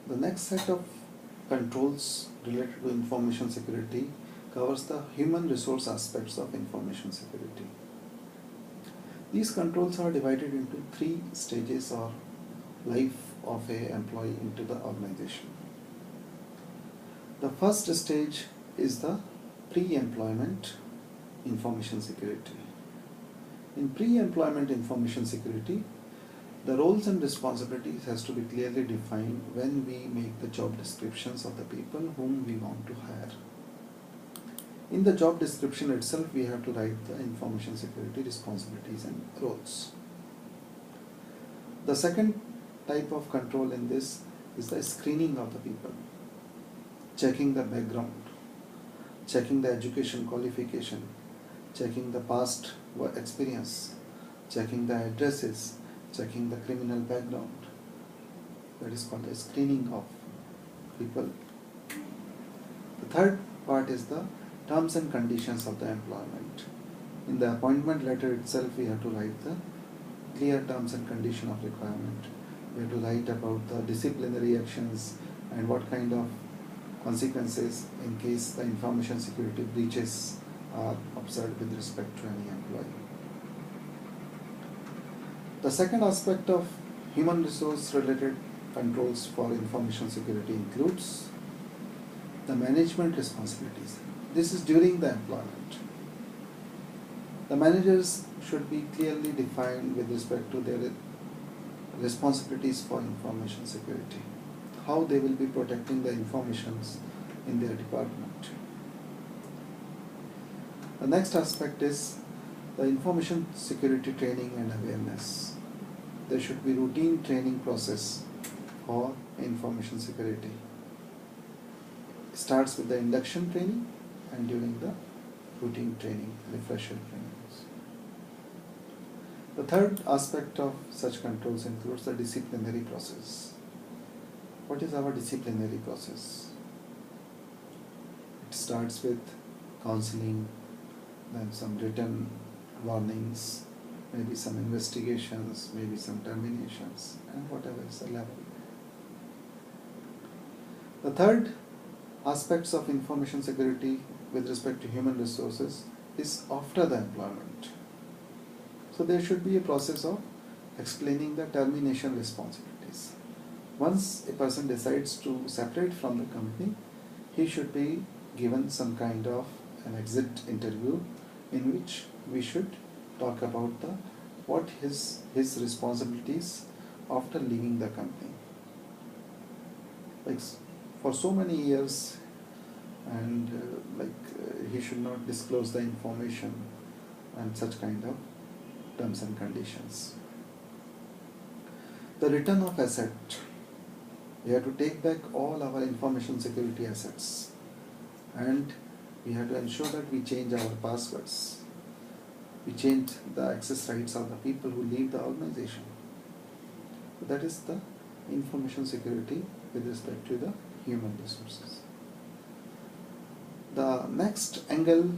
The next set of controls related to information security covers the human resource aspects of information security. These controls are divided into three stages or life of an employee into the organization. The first stage is the pre-employment information security. In pre-employment information security, the roles and responsibilities has to be clearly defined when we make the job descriptions of the people whom we want to hire. In the job description itself, we have to write the information security responsibilities and roles. The second type of control in this is the screening of the people, checking the background, checking the education qualification, checking the past work experience, checking the addresses, checking the criminal background. That is called the screening of people. The third part is the terms and conditions of the employment. In the appointment letter itself, we have to write the clear terms and condition of requirement. We have to write about the disciplinary actions and what kind of consequences in case the information security breaches are observed with respect to any employee. The second aspect of human resource related controls for information security includes the management responsibilities. This is during the employment. The managers should be clearly defined with respect to their responsibilities for information security, how they will be protecting the informations in their department. The next aspect is the information security training and awareness. There should be routine training process for information security. It starts with the induction training and during the routine training, refresher trainings. The third aspect of such controls includes the disciplinary process. What is our disciplinary process? It starts with counseling, then some written warnings, maybe some investigations, maybe some terminations, and whatever is the level. The third aspects of information security with respect to human resources is after the employment. So there should be a process of explaining the termination responsibilities. Once a person decides to separate from the company, he should be given some kind of an exit interview in which we should talk about what his responsibilities after leaving the company. Like for so many years, and he should not disclose the information and such kind of terms and conditions. The return of asset. We have to take back all our information security assets, and we have to ensure that we change our passwords. We change the access rights of the people who leave the organization. So that is the information security with respect to the human resources. The next angle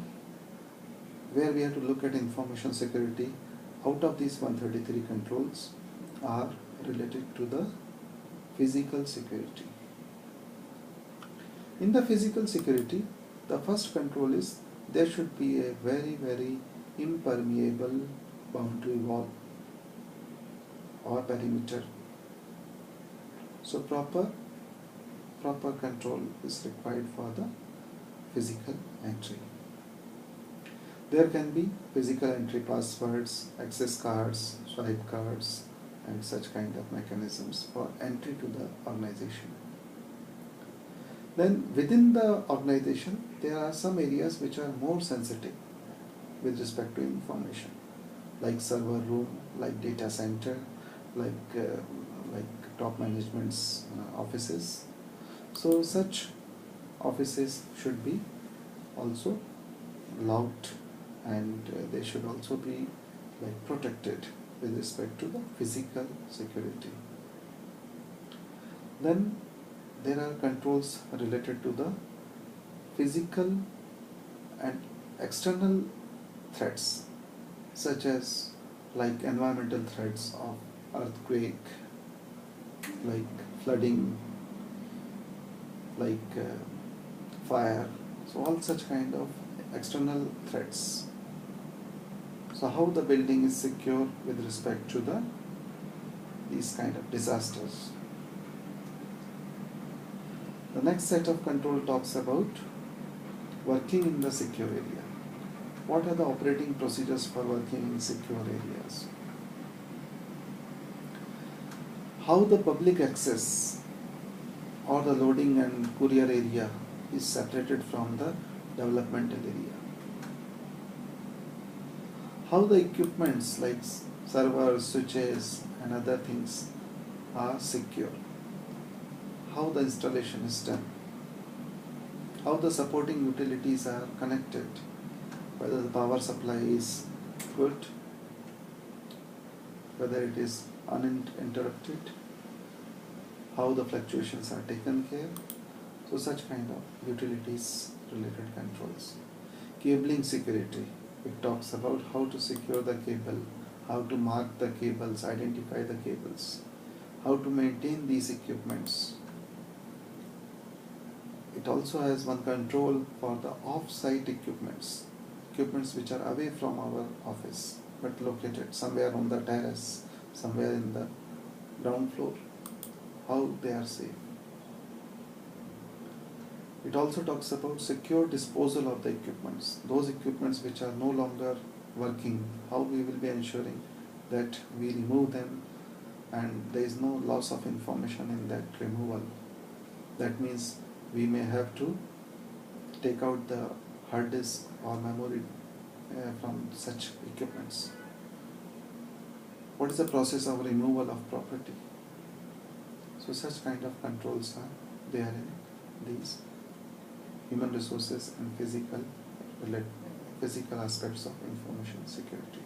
where we have to look at information security out of these 133 controls are related to the physical security. In the physical security, the first control is there should be a very, very impermeable boundary wall or perimeter. So proper control is required for the physical entry. There can be physical entry passwords, access cards, swipe cards, and such kind of mechanisms for entry to the organization. Then within the organization, there are some areas which are more sensitive with respect to information, like server room, like data center, like top management's offices. So such offices should be also locked, and they should also be protected with respect to the physical security. Then there are controls related to the physical and external threats, such as environmental threats of earthquake, like flooding, like fire, so all such kind of external threats. So how the building is secure with respect to these kind of disasters. The next set of control talks about working in the secure area. What are the operating procedures for working in secure areas? How the public access or the loading and courier area is separated from the developmental area. How the equipments like servers, switches and other things are secure. How the installation is done. How the supporting utilities are connected. Whether the power supply is good, whether it is uninterrupted, how the fluctuations are taken care. So such kind of utilities related controls. Cabling security. It talks about how to secure the cable, how to mark the cables, identify the cables, how to maintain these equipments. It also has one control for the off-site equipments which are away from our office but located somewhere on the terrace, somewhere in the ground floor, how they are safe. It also talks about secure disposal of the equipments, those equipments which are no longer working, how we will be ensuring that we remove them and there is no loss of information in that removal. That means we may have to take out the hard disk or memory from such equipments. What is the process of removal of property? So such kind of controls are there in these human resources and physical aspects of information security.